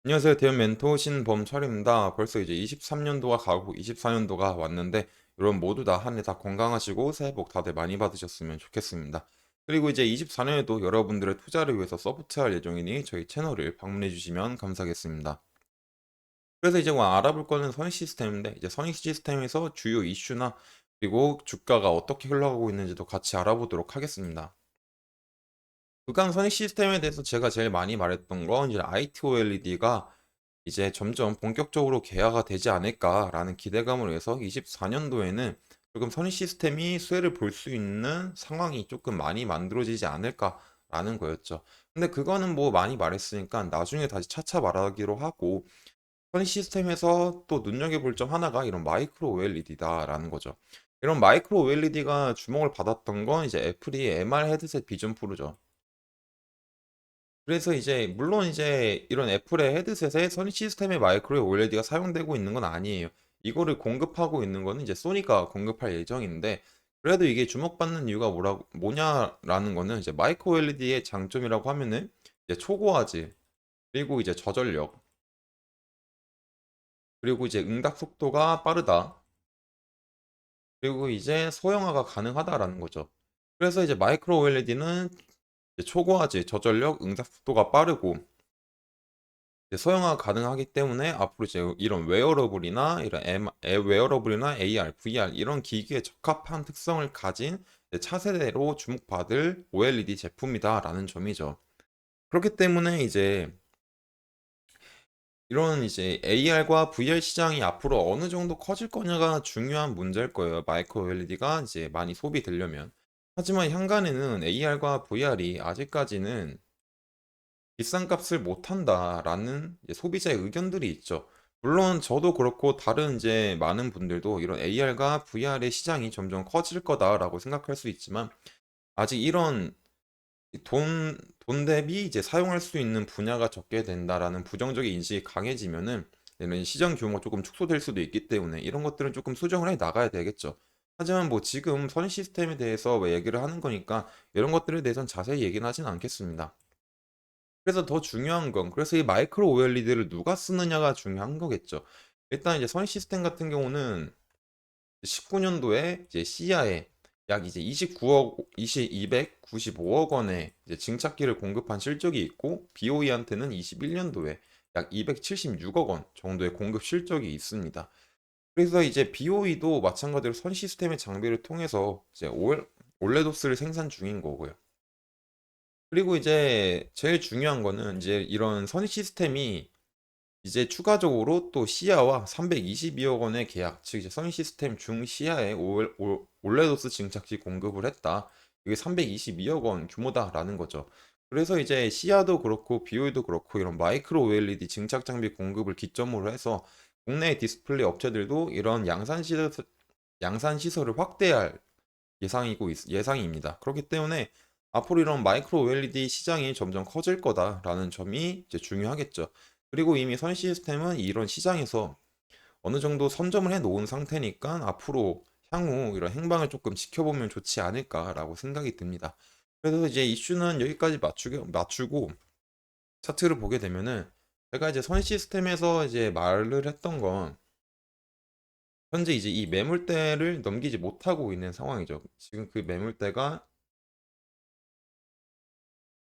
안녕하세요. 대형 멘토 신범철입니다. 벌써 이제 23년도가 가고 24년도가 왔는데, 여러분 모두 다 한 해 다 건강하시고 새해 복 다들 많이 받으셨으면 좋겠습니다. 그리고 이제 24년에도 여러분들의 투자를 위해서 서포트할 예정이니 저희 채널을 방문해 주시면 감사하겠습니다. 그래서 이제 뭐 알아볼 거는 선익 시스템인데, 이제 선익 시스템에서 주요 이슈나 그리고 주가가 어떻게 흘러가고 있는지도 같이 알아보도록 하겠습니다. 구강 선익 시스템에 대해서 제가 제일 많이 말했던 건 이제 ITOLED가 이제 점점 본격적으로 개화가 되지 않을까라는 기대감을 위해서 24년도에는 조금 선의 시스템이 수혜를 볼 수 있는 상황이 조금 많이 만들어지지 않을까라는 거였죠. 근데 그거는 뭐 많이 말했으니까 나중에 다시 차차 말하기로 하고, 선의 시스템에서 또 눈여겨볼 점 하나가 이런 마이크로 OLED다라는 거죠. 이런 마이크로 OLED가 주목을 받았던 건 이제 애플이 MR 헤드셋 비전 프로죠. 그래서 이제 물론 이제 이런 애플의 헤드셋에 선의 시스템의 마이크로 OLED가 사용되고 있는 건 아니에요. 이거를 공급하고 있는 거는 이제 소니가 공급할 예정인데, 그래도 이게 주목받는 이유가 뭐냐라는 거는 이제 마이크로 OLED의 장점이라고 하면은 이제 초고화질, 그리고 이제 저전력, 그리고 이제 응답 속도가 빠르다, 그리고 이제 소형화가 가능하다라는 거죠. 그래서 이제 마이크로 OLED는 초고화질, 저전력, 응답 속도가 빠르고 이제 소형화 가능하기 때문에 앞으로 이제 이런 웨어러블이나 AR, VR 이런 기기에 적합한 특성을 가진 이제 차세대로 주목받을 OLED 제품이다라는 점이죠. 그렇기 때문에 이제 이런 이제 AR과 VR 시장이 앞으로 어느 정도 커질 거냐가 중요한 문제일 거예요. 마이크로 OLED가 이제 많이 소비되려면. 하지만 향간에는 AR과 VR이 아직까지는 비싼 값을 못한다라는 소비자의 의견들이 있죠. 물론 저도 그렇고 다른 이제 많은 분들도 이런 AR과 VR의 시장이 점점 커질 거다라고 생각할 수 있지만, 아직 이런 돈 대비 이제 사용할 수 있는 분야가 적게 된다라는 부정적인 인식이 강해지면은 이런 시장 규모가 조금 축소될 수도 있기 때문에 이런 것들은 조금 수정을 해 나가야 되겠죠. 하지만 뭐 지금 선 시스템에 대해서 뭐 얘기를 하는 거니까 이런 것들에 대해서는 자세히 얘기는 하진 않겠습니다. 그래서 더 중요한 건, 그래서 이 마이크로 OLED를 누가 쓰느냐가 중요한 거겠죠. 일단 이제 선희 시스템 같은 경우는 19년도에 이제 시야에 약 이제 295억 원의 이제 증착기를 공급한 실적이 있고, BOE한테는 21년도에 약 276억 원 정도의 공급 실적이 있습니다. 그래서 이제 BOE도 마찬가지로 선 시스템의 장비를 통해서 이제 올레도스를 생산 중인 거고요. 그리고 이제 제일 중요한 거는 이제 이런 선의 시스템이 이제 추가적으로 또 시야와 322억 원의 계약, 즉 이제 선의 시스템 중 시야에 올레도스 증착지 공급을 했다. 이게 322억 원 규모다라는 거죠. 그래서 이제 시야도 그렇고 비오이도 그렇고 이런 마이크로 OLED 증착 장비 공급을 기점으로 해서 국내 디스플레이 업체들도 이런 양산 시설을 확대할 예상입니다. 그렇기 때문에 앞으로 이런 마이크로 OLED 시장이 점점 커질 거다라는 점이 이제 중요하겠죠. 그리고 이미 선 시스템은 이런 시장에서 어느 정도 선점을 해 놓은 상태니까 앞으로 향후 이런 행방을 조금 지켜보면 좋지 않을까라고 생각이 듭니다. 그래서 이제 이슈는 여기까지 맞추고 차트를 보게 되면은, 제가 이제 선 시스템에서 이제 말을 했던 건 현재 이제 이 매물대를 넘기지 못하고 있는 상황이죠. 지금 그 매물대가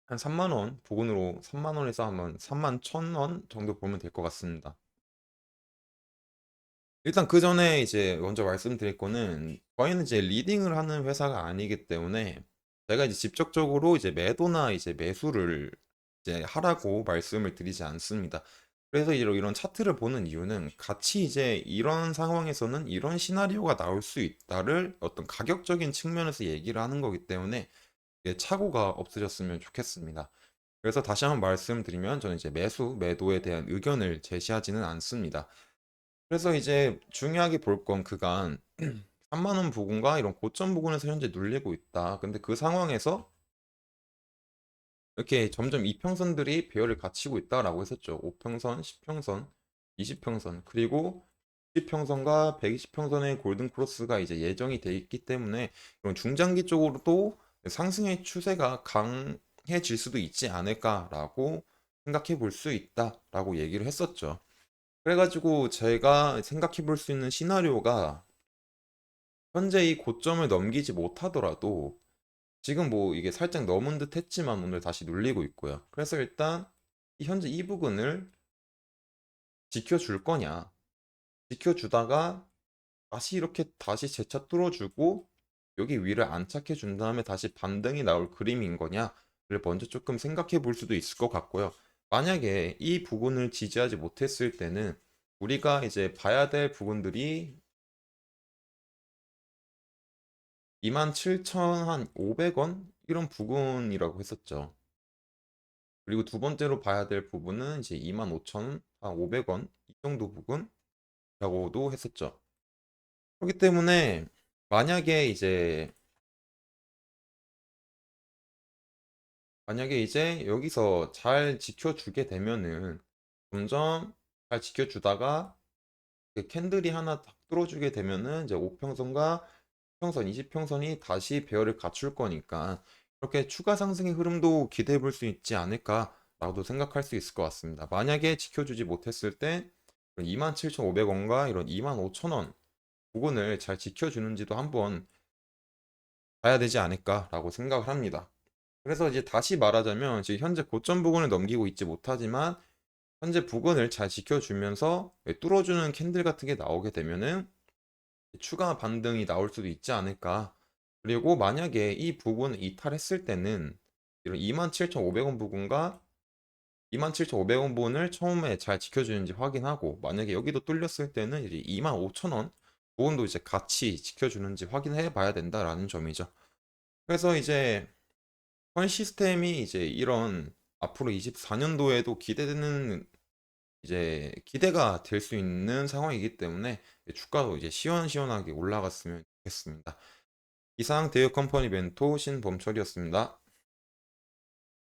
한 3만 원 부근으로, 3만 원에서 한번 3만 1천 원 정도 보면 될 것 같습니다. 일단 그 전에 이제 먼저 말씀드릴 거는, 저희는 이제 리딩을 하는 회사가 아니기 때문에 제가 이제 직접적으로 이제 매도나 이제 매수를 이제 하라고 말씀을 드리지 않습니다. 그래서 이런 차트를 보는 이유는 같이 이제 이런 상황에서는 이런 시나리오가 나올 수 있다를 어떤 가격적인 측면에서 얘기를 하는 거기 때문에 이게 착오가 없으셨으면 좋겠습니다. 그래서 다시 한번 말씀드리면 저는 이제 매도에 대한 의견을 제시하지는 않습니다. 그래서 이제 중요하게 볼 건 그간 3만 원 부근과 이런 고점 부근에서 현재 눌리고 있다. 근데 그 상황에서 이렇게 점점 이평선들이 배열을 갖추고 있다라고 했었죠. 5평선, 10평선, 20평선, 그리고 10평선과 120평선의 골든 크로스가 이제 예정이 돼 있기 때문에 이런 중장기 쪽으로도 상승의 추세가 강해질 수도 있지 않을까라고 생각해 볼 수 있다라고 얘기를 했었죠. 그래가지고 제가 생각해 볼 수 있는 시나리오가 현재 이 고점을 넘기지 못하더라도 지금 뭐 이게 살짝 넘은 듯 했지만 오늘 다시 눌리고 있고요. 그래서 일단 현재 이 부근을 지켜줄 거냐, 지켜주다가 다시 이렇게 다시 재차 뚫어주고 여기 위를 안착해 준 다음에 다시 반등이 나올 그림인 거냐를 먼저 조금 생각해 볼 수도 있을 것 같고요. 만약에 이 부분을 지지하지 못했을 때는 우리가 이제 봐야 될 부분들이 27,500원 이런 부분이라고 했었죠. 그리고 두 번째로 봐야 될 부분은 이제 25,500원 이 정도 부분이라고도 했었죠. 그렇기 때문에 만약에 이제 만약에 이제 여기서 잘 지켜주게 되면은 점점 잘 지켜주다가 캔들이 하나 딱 뚫어주게 되면은 이제 5평선과 평선, 20평선이 다시 배열을 갖출 거니까 이렇게 추가 상승의 흐름도 기대해 볼 수 있지 않을까라고도 생각할 수 있을 것 같습니다. 만약에 지켜주지 못했을 때 27,500원과 이런 25,000원 부분을 잘 지켜주는지도 한번 봐야 되지 않을까라고 생각을 합니다. 그래서 이제 다시 말하자면 지금 현재 고점 부근을 넘기고 있지 못하지만 현재 부근을 잘 지켜주면서 뚫어주는 캔들 같은 게 나오게 되면은 추가 반등이 나올 수도 있지 않을까. 그리고 만약에 이 부분을 이탈했을 때는 이런 27,500원 부분과 27,500원 부분을 처음에 잘 지켜주는지 확인하고 만약에 여기도 뚫렸을 때는 이제 25,000원 부분도 이제 같이 지켜주는지 확인해 봐야 된다라는 점이죠. 그래서 이제 현 시스템이 이제 이런 앞으로 24년도에도 기대되는 이제 기대가 될 수 있는 상황이기 때문에 주가도 이제 시원시원하게 올라갔으면 좋겠습니다. 이상 대우 컴퍼니 멘토 신범철이었습니다.